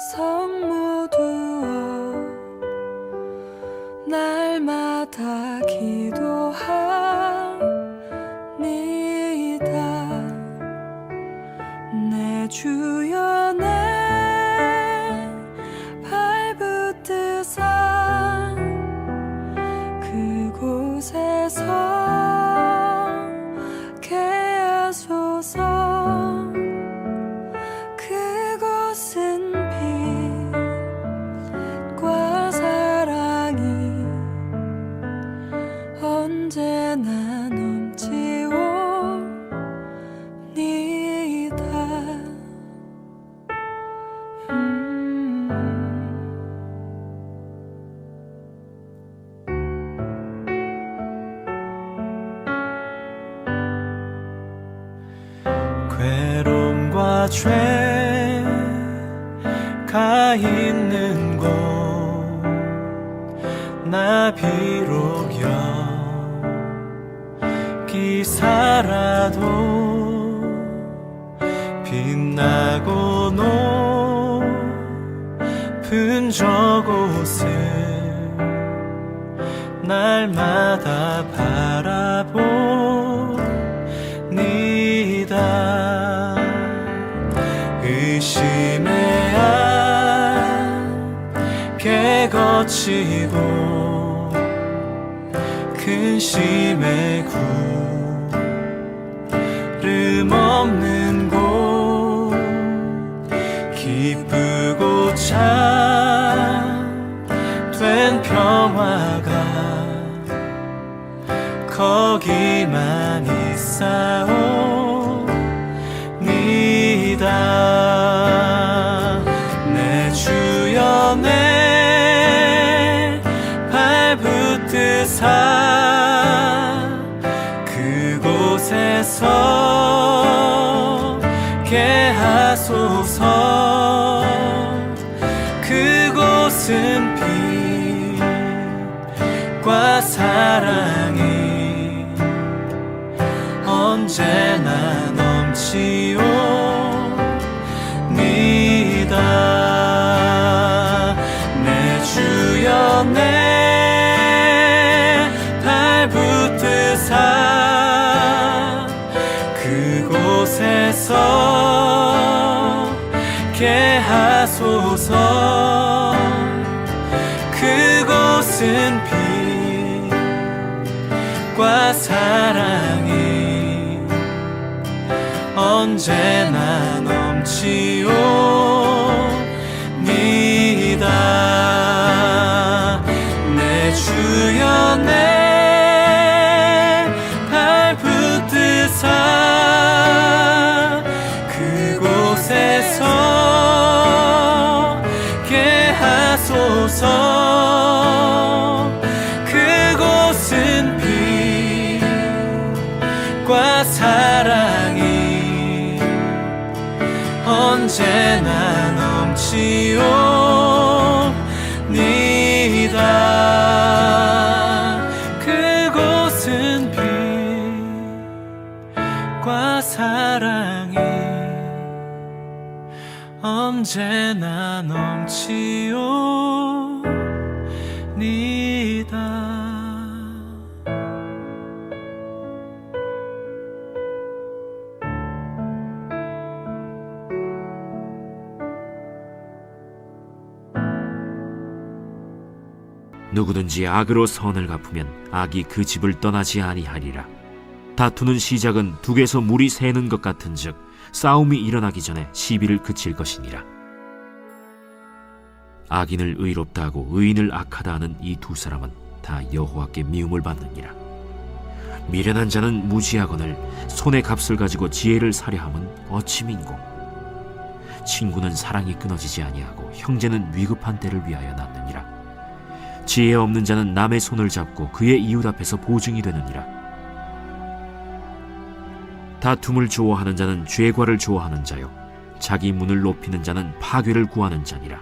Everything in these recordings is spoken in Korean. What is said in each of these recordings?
성모두어 날마다 기도하니다. 내 주여 내 발붙드사 그곳에서 개하소서. 그곳은 빛과 사랑이 언제나 넘치오니다. 괴로움과 죄가 있는 곳 나 비록 여기 살아도 빛나고 높은 저곳을 날마다 바라보니다. 의심의 안개 거치고 근심의 구름 없는 곳 기쁘고 참된 평화가 거기만 있사옵니다. 내 주여 내 발붙드사 그곳에서 개하소서. 그곳은 빛과 사랑이 언제나 넘치옵니다. 내 주여 내 발붙드사 그곳에서 개하소서. 그곳은 빛과 사랑이 언제나 넘치옵니다. 내 주여 내 발붙드사 그곳에서 개하소서. 그곳은 빛과 사랑이 언제나 넘치옵니다. 그곳은 빛과 사랑이 언제나 넘치옵니다. 누구든지 악으로 선을 갚으면 악이 그 집을 떠나지 아니하리라. 다투는 시작은 둑에서 물이 새는 것 같은즉 싸움이 일어나기 전에 시비를 그칠 것이니라. 악인을 의롭다 하고 의인을 악하다 하는 이 두 사람은 다 여호와께 미움을 받느니라. 미련한 자는 무지하거늘 손의 값을 가지고 지혜를 사려함은 어찌 민고. 친구는 사랑이 끊어지지 아니하고 형제는 위급한 때를 위하여 낳느니라. 지혜 없는 자는 남의 손을 잡고 그의 이웃 앞에서 보증이 되느니라. 다툼을 좋아하는 자는 죄과를 좋아하는 자요 자기 문을 높이는 자는 파괴를 구하는 자니라.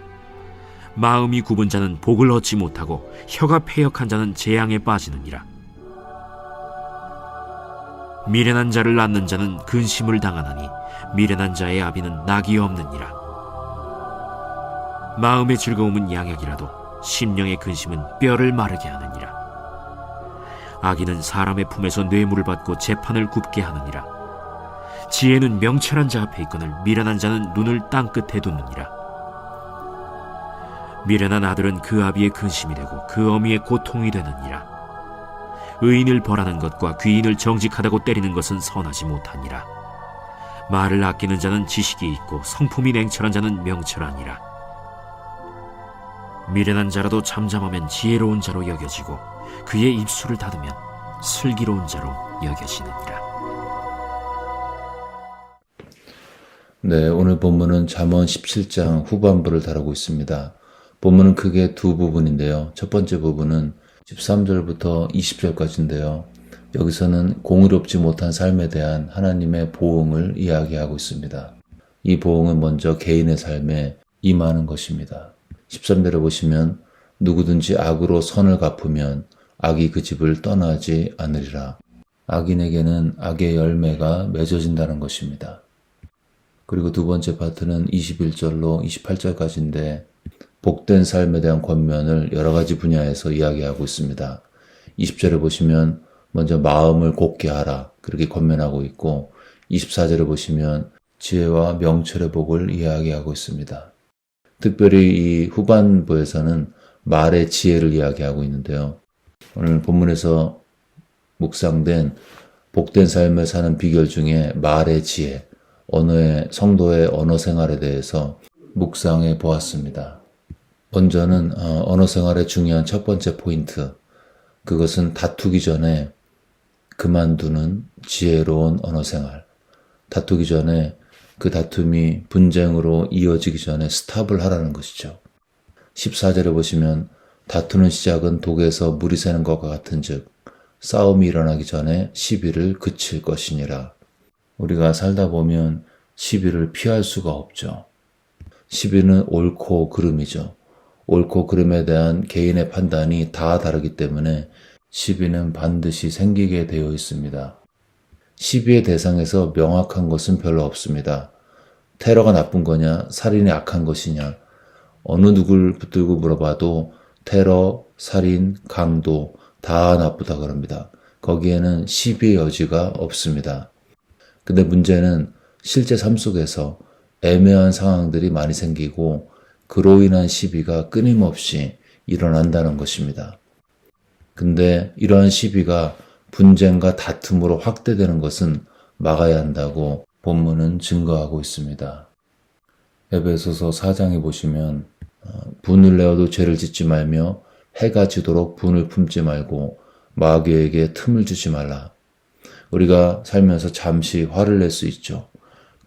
마음이 굽은 자는 복을 얻지 못하고 혀가 패역한 자는 재앙에 빠지느니라. 미련한 자를 낳는 자는 근심을 당하나니 미련한 자의 아비는 낙이 없느니라. 마음의 즐거움은 양약이라도 심령의 근심은 뼈를 마르게 하느니라. 악인은 사람의 품에서 뇌물을 받고 재판을 굽게 하느니라. 지혜는 명철한 자 앞에 있거늘 미련한 자는 눈을 땅끝에 두느니라. 미련한 아들은 그 아비의 근심이 되고 그 어미의 고통이 되느니라. 의인을 벌하는 것과 귀인을 정직하다고 때리는 것은 선하지 못하니라. 말을 아끼는 자는 지식이 있고 성품이 냉철한 자는 명철하니라. 미련한 자라도 잠잠하면 지혜로운 자로 여겨지고 그의 입술을 닫으면 슬기로운 자로 여겨지느니라. 네, 오늘 본문은 잠언 17장 후반부를 다루고 있습니다. 본문은 크게 두 부분인데요. 첫 번째 부분은 13절부터 20절까지인데요. 여기서는 공의롭지 못한 삶에 대한 하나님의 보응을 이야기하고 있습니다. 이 보응은 먼저 개인의 삶에 임하는 것입니다. 13절에 보시면 누구든지 악으로 선을 갚으면 악이 그 집을 떠나지 않으리라. 악인에게는 악의 열매가 맺어진다는 것입니다. 그리고 두 번째 파트는 21절로 28절까지인데 복된 삶에 대한 권면을 여러 가지 분야에서 이야기하고 있습니다. 20절에 보시면 먼저 마음을 곧게 하라 그렇게 권면하고 있고 24절에 보시면 지혜와 명철의 복을 이야기하고 있습니다. 특별히 이 후반부에서는 말의 지혜를 이야기하고 있는데요. 오늘 본문에서 묵상된 복된 삶을 사는 비결 중에 말의 지혜, 성도의 언어 생활에 대해서 묵상해 보았습니다. 먼저는 언어 생활의 중요한 첫 번째 포인트, 그것은 다투기 전에 그만두는 지혜로운 언어 생활. 다투기 전에 그 다툼이 분쟁으로 이어지기 전에 스탑을 하라는 것이죠. 14절에 보시면 다투는 시작은 독에서 물이 새는 것과 같은즉 싸움이 일어나기 전에 시비를 그칠 것이니라. 우리가 살다 보면 시비를 피할 수가 없죠. 시비는 옳고 그름이죠. 옳고 그름에 대한 개인의 판단이 다 다르기 때문에 시비는 반드시 생기게 되어 있습니다. 시비의 대상에서 명확한 것은 별로 없습니다. 테러가 나쁜 거냐, 살인이 악한 것이냐, 어느 누굴 붙들고 물어봐도 테러, 살인, 강도 다 나쁘다 그럽니다. 거기에는 시비의 여지가 없습니다. 근데 문제는 실제 삶 속에서 애매한 상황들이 많이 생기고 그로 인한 시비가 끊임없이 일어난다는 것입니다. 근데 이러한 시비가 분쟁과 다툼으로 확대되는 것은 막아야 한다고 본문은 증거하고 있습니다. 에베소서 4장에 보시면 분을 내어도 죄를 짓지 말며 해가 지도록 분을 품지 말고 마귀에게 틈을 주지 말라. 우리가 살면서 잠시 화를 낼 수 있죠.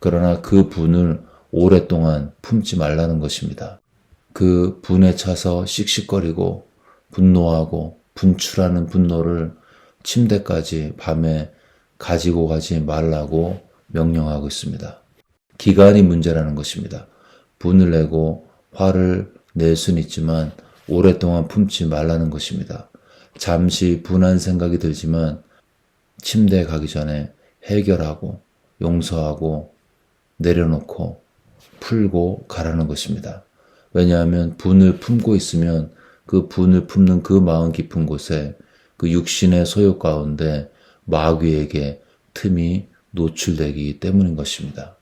그러나 그 분을 오랫동안 품지 말라는 것입니다. 그 분에 차서 씩씩거리고 분노하고 분출하는 분노를 침대까지 밤에 가지고 가지 말라고 명령하고 있습니다. 기간이 문제라는 것입니다. 분을 내고 화를 낼 수는 있지만 오랫동안 품지 말라는 것입니다. 잠시 분한 생각이 들지만 침대에 가기 전에 해결하고 용서하고 내려놓고 풀고 가라는 것입니다. 왜냐하면 분을 품고 있으면 그 분을 품는 그 마음 깊은 곳에 그 육신의 소욕 가운데 마귀에게 틈이 노출되기 때문인 것입니다.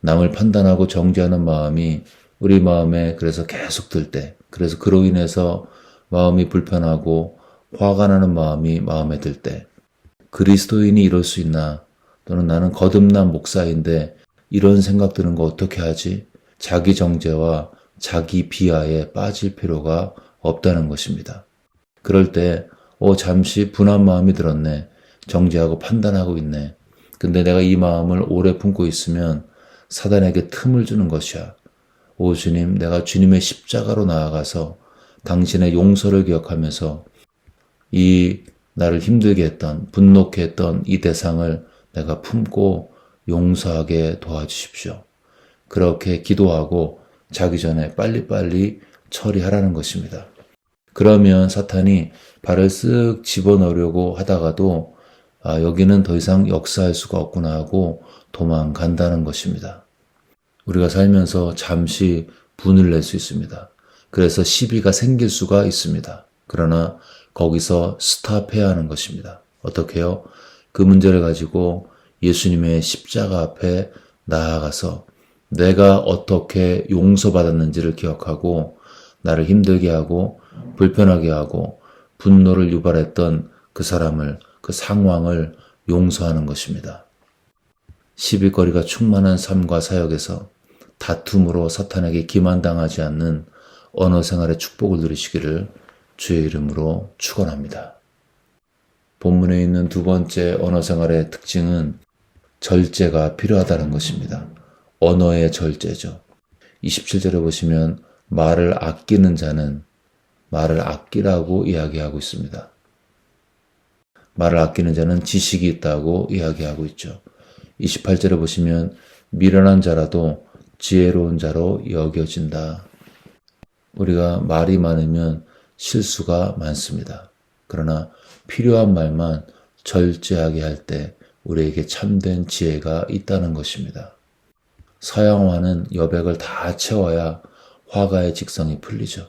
남을 판단하고 정죄하는 마음이 우리 마음에 그래서 계속 들 때, 그래서 그로 인해서 마음이 불편하고 화가 나는 마음이 마음에 들 때, 그리스도인이 이럴 수 있나? 또는 나는 거듭난 목사인데 이런 생각 드는 거 어떻게 하지? 자기 정죄와 자기 비하에 빠질 필요가 없다는 것입니다. 그럴 때 잠시 분한 마음이 들었네. 정죄하고 판단하고 있네. 근데 내가 이 마음을 오래 품고 있으면 사단에게 틈을 주는 것이야. 오 주님, 내가 주님의 십자가로 나아가서 당신의 용서를 기억하면서 이 나를 힘들게 했던, 분노케 했던 이 대상을 내가 품고 용서하게 도와주십시오. 그렇게 기도하고 자기 전에 빨리빨리 처리하라는 것입니다. 그러면 사탄이 발을 쓱 집어넣으려고 하다가도 여기는 더 이상 역사할 수가 없구나 하고 도망간다는 것입니다. 우리가 살면서 잠시 분을 낼 수 있습니다. 그래서 시비가 생길 수가 있습니다. 그러나 거기서 스탑해야 하는 것입니다. 어떻게요? 그 문제를 가지고 예수님의 십자가 앞에 나아가서 내가 어떻게 용서받았는지를 기억하고 나를 힘들게 하고 불편하게 하고 분노를 유발했던 그 사람을, 그 상황을 용서하는 것입니다. 시비거리가 충만한 삶과 사역에서 다툼으로 사탄에게 기만당하지 않는 언어 생활의 축복을 누리시기를 주의 이름으로 축원합니다. 본문에 있는 두 번째 언어 생활의 특징은 절제가 필요하다는 것입니다. 언어의 절제죠. 27절에 보시면 말을 아끼는 자는 말을 아끼라고 이야기하고 있습니다. 말을 아끼는 자는 지식이 있다고 이야기하고 있죠. 28절에 보시면 미련한 자라도 지혜로운 자로 여겨진다. 우리가 말이 많으면 실수가 많습니다. 그러나 필요한 말만 절제하게 할 때 우리에게 참된 지혜가 있다는 것입니다. 서양화는 여백을 다 채워야 화가의 직성이 풀리죠.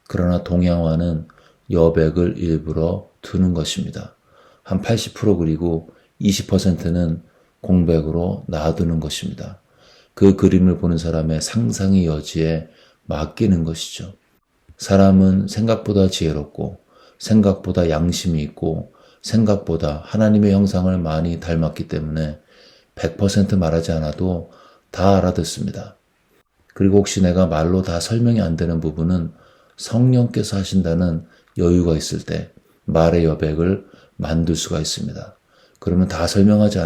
그러나 동양화는 여백을 일부러 두는 것입니다. 한 80% 그리고 20%는 공백으로 놔두는 것입니다. 그 그림을 보는 사람의 상상의 여지에 맡기는 것이죠. 사람은 생각보다 지혜롭고 생각보다 양심이 있고 생각보다 하나님의 형상을 많이 닮았기 때문에 100% 말하지 않아도 다 알아듣습니다. 그리고 혹시 내가 말로 다 설명이 안 되는 부분은 성령께서 하신다는 여유가 있을 때 말의 여백을 만들 수가 있습니다. 그러면 다 설명하지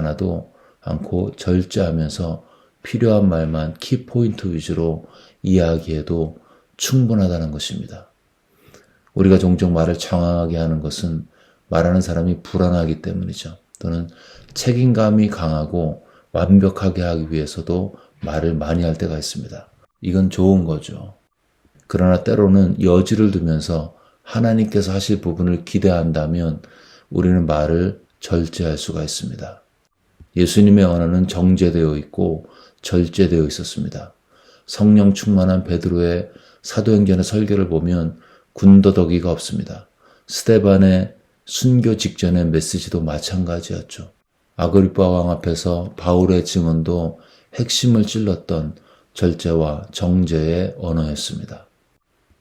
않고 절제하면서 필요한 말만 키포인트 위주로 이야기해도 충분하다는 것입니다. 우리가 종종 말을 장황하게 하는 것은 말하는 사람이 불안하기 때문이죠. 또는 책임감이 강하고 완벽하게 하기 위해서도 말을 많이 할 때가 있습니다. 이건 좋은 거죠. 그러나 때로는 여지를 두면서 하나님께서 하실 부분을 기대한다면 우리는 말을 절제할 수가 있습니다. 예수님의 언어는 정제되어 있고 절제되어 있었습니다. 성령 충만한 베드로의 사도행전의 설교를 보면 군더더기가 없습니다. 스데반의 순교 직전의 메시지도 마찬가지였죠. 아그리빠 왕 앞에서 바울의 증언도 핵심을 찔렀던 절제와 정제의 언어였습니다.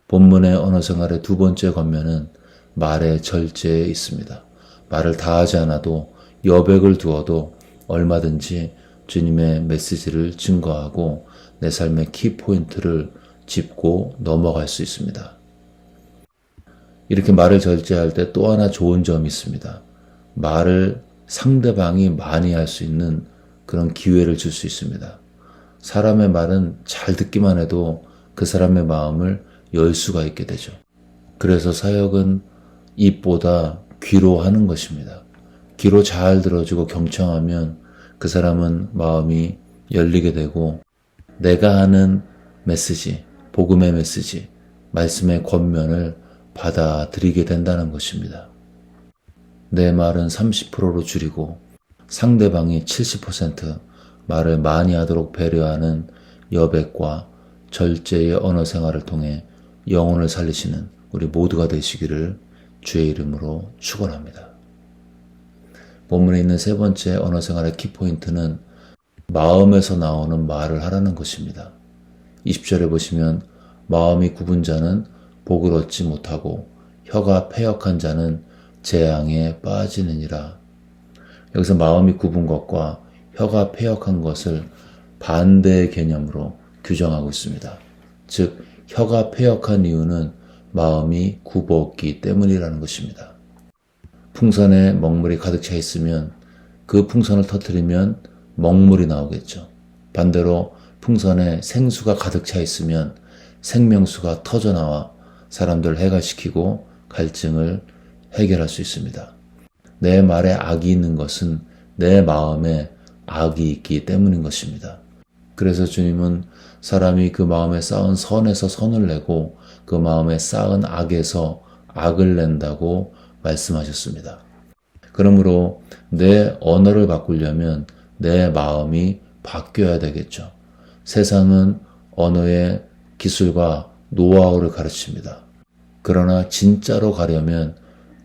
본문의 언어 생활의 두 번째 권면은 말의 절제에 있습니다. 말을 다 하지 않아도 여백을 두어도 얼마든지 주님의 메시지를 증거하고 내 삶의 키포인트를 짚고 넘어갈 수 있습니다. 이렇게 말을 절제할 때 또 하나 좋은 점이 있습니다. 말을 상대방이 많이 할 수 있는 그런 기회를 줄 수 있습니다. 사람의 말은 잘 듣기만 해도 그 사람의 마음을 열 수가 있게 되죠. 그래서 사역은 입보다 귀로 하는 것입니다. 귀로 잘 들어주고 경청하면 그 사람은 마음이 열리게 되고 내가 하는 메시지, 복음의 메시지, 말씀의 권면을 받아들이게 된다는 것입니다. 내 말은 30%로 줄이고 상대방이 70% 말을 많이 하도록 배려하는 여백과 절제의 언어 생활을 통해 영혼을 살리시는 우리 모두가 되시기를 주의 이름으로 축원합니다. 본문에 있는 세 번째 언어 생활의 키포인트는 마음에서 나오는 말을 하라는 것입니다. 20절에 보시면 마음이 굽은 자는 복을 얻지 못하고 혀가 패역한 자는 재앙에 빠지느니라. 여기서 마음이 굽은 것과 혀가 패역한 것을 반대의 개념으로 규정하고 있습니다. 즉 혀가 패역한 이유는 마음이 굽었기 때문이라는 것입니다. 풍선에 먹물이 가득 차 있으면 그 풍선을 터뜨리면 먹물이 나오겠죠. 반대로 풍선에 생수가 가득 차 있으면 생명수가 터져나와 사람들을 해갈시키고 갈증을 해결할 수 있습니다. 내 말에 악이 있는 것은 내 마음에 악이 있기 때문인 것입니다. 그래서 주님은 사람이 그 마음에 쌓은 선에서 선을 내고 그 마음에 쌓은 악에서 악을 낸다고 말씀하셨습니다. 그러므로 내 언어를 바꾸려면 내 마음이 바뀌어야 되겠죠. 세상은 언어에 기술과 노하우를 가르칩니다. 그러나 진짜로 가려면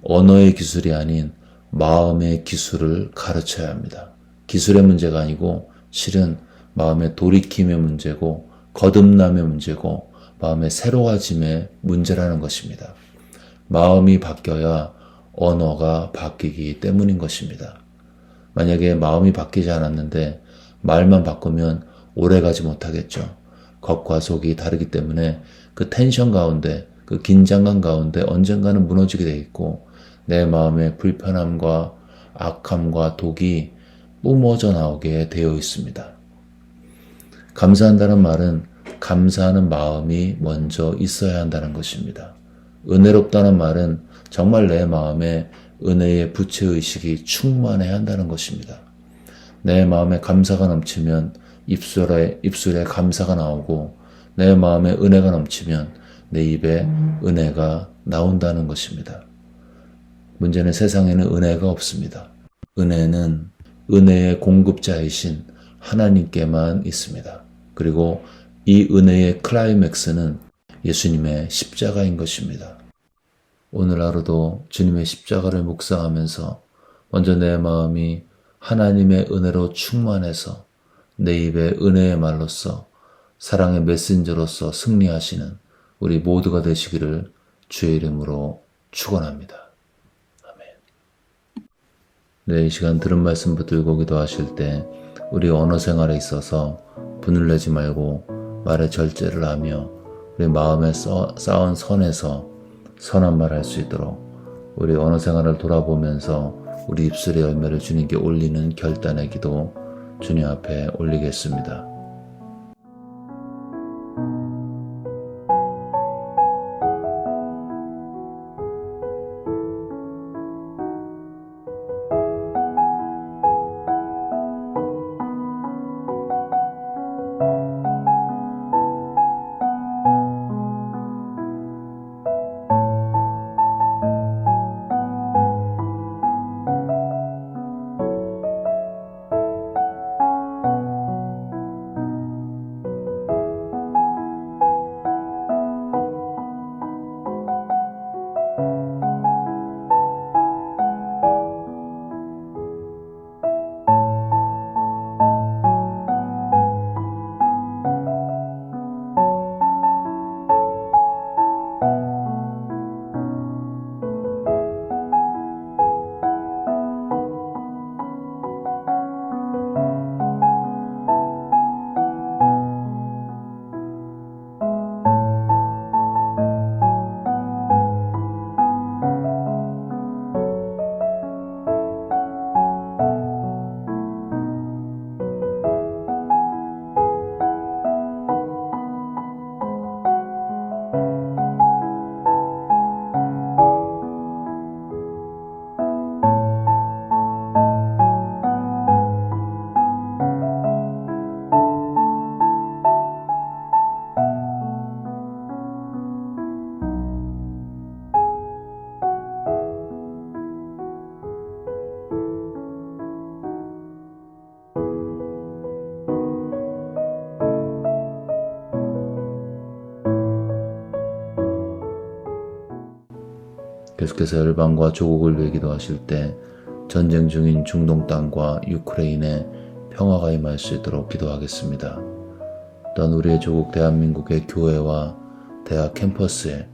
언어의 기술이 아닌 마음의 기술을 가르쳐야 합니다. 기술의 문제가 아니고 실은 마음의 돌이킴의 문제고 거듭남의 문제고 마음의 새로워짐의 문제라는 것입니다. 마음이 바뀌어야 언어가 바뀌기 때문인 것입니다. 만약에 마음이 바뀌지 않았는데 말만 바꾸면 오래가지 못하겠죠. 겉과 속이 다르기 때문에 그 텐션 가운데, 그 긴장감 가운데 언젠가는 무너지게 돼 있고 내 마음의 불편함과 악함과 독이 뿜어져 나오게 되어 있습니다. 감사한다는 말은 감사하는 마음이 먼저 있어야 한다는 것입니다. 은혜롭다는 말은 정말 내 마음에 은혜의 부채의식이 충만해야 한다는 것입니다. 내 마음에 감사가 넘치면 입술에 감사가 나오고 내 마음에 은혜가 넘치면 내 입에 은혜가 나온다는 것입니다. 문제는 세상에는 은혜가 없습니다. 은혜는 은혜의 공급자이신 하나님께만 있습니다. 그리고 이 은혜의 클라이맥스는 예수님의 십자가인 것입니다. 오늘 하루도 주님의 십자가를 묵상하면서 먼저 내 마음이 하나님의 은혜로 충만해서 내 입에 은혜의 말로써 사랑의 메신저로서 승리하시는 우리 모두가 되시기를 주의 이름으로 축원합니다. 아멘. 네, 이 시간 들은 말씀 붙들고 기도하실 때 우리 언어 생활에 있어서 분을 내지 말고 말의 절제를 하며 우리 마음에 쌓은 선에서 선한 말 할 수 있도록 우리 언어 생활을 돌아보면서 우리 입술의 열매를 주님께 올리는 결단의 기도 주님 앞에 올리겠습니다. 계속해서 열방과 조국을 위해 기도하실 때 전쟁 중인 중동 땅과 유크레인에 평화가 임할 수 있도록 기도하겠습니다. 또한 우리의 조국 대한민국의 교회와 대학 캠퍼스에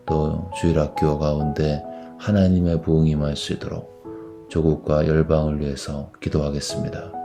또 주일학교 가운데 하나님의 부흥이 임할 수 있도록 조국과 열방을 위해서 기도하겠습니다.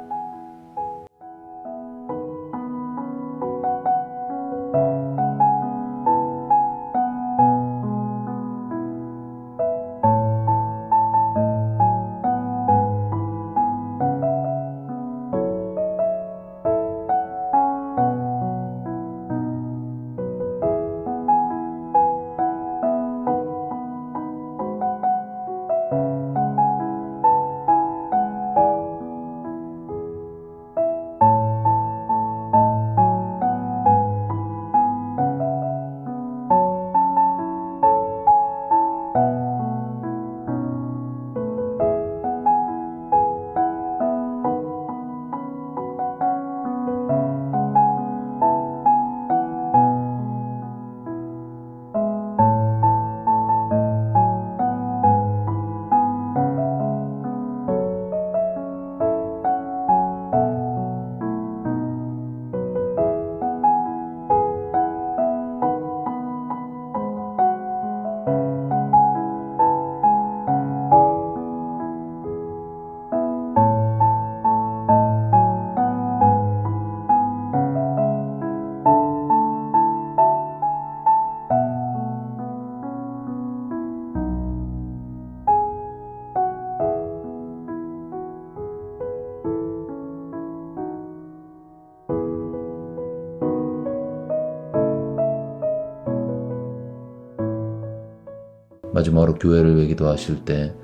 마지막으로 교회를 위해 기도하실 때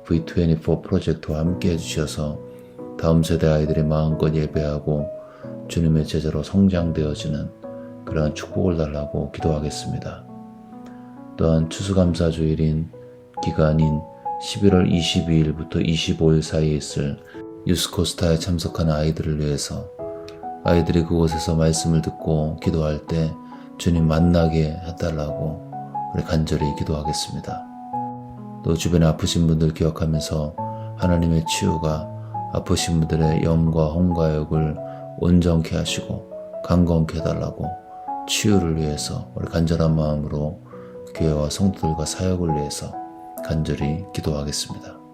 V24 프로젝트와 함께 해주셔서 다음 세대 아이들이 마음껏 예배하고 주님의 제자로 성장되어지는 그러한 축복을 달라고 기도하겠습니다. 또한 추수감사주일인 기간인 11월 22일부터 25일 사이에 있을 유스코스타에 참석하는 아이들을 위해서 아이들이 그곳에서 말씀을 듣고 기도할 때 주님 만나게 해달라고 우리 간절히 기도하겠습니다. 또 주변에 아프신 분들 기억하면서 하나님의 치유가 아프신 분들의 영과 혼과 육을 온전케 하시고 강건케 해달라고 치유를 위해서 우리 간절한 마음으로 교회와 성도들과 사역을 위해서 간절히 기도하겠습니다.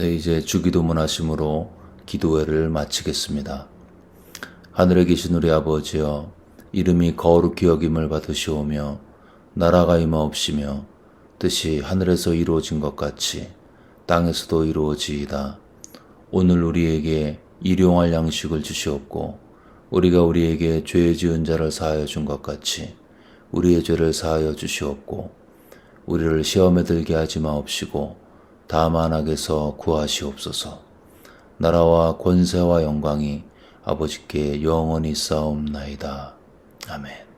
네, 이제 주기도문 하심으로 기도회를 마치겠습니다. 하늘에 계신 우리 아버지여, 이름이 거룩히 여김을 받으시오며 나라가 임하옵시며 뜻이 하늘에서 이루어진 것 같이 땅에서도 이루어지이다. 오늘 우리에게 일용할 양식을 주시옵고 우리가 우리에게 죄 지은 자를 사하여 준 것 같이 우리의 죄를 사하여 주시옵고 우리를 시험에 들게 하지 마옵시고 다만 악에서 구하시옵소서. 나라와 권세와 영광이 아버지께 영원히 쌓옵나이다. 아멘.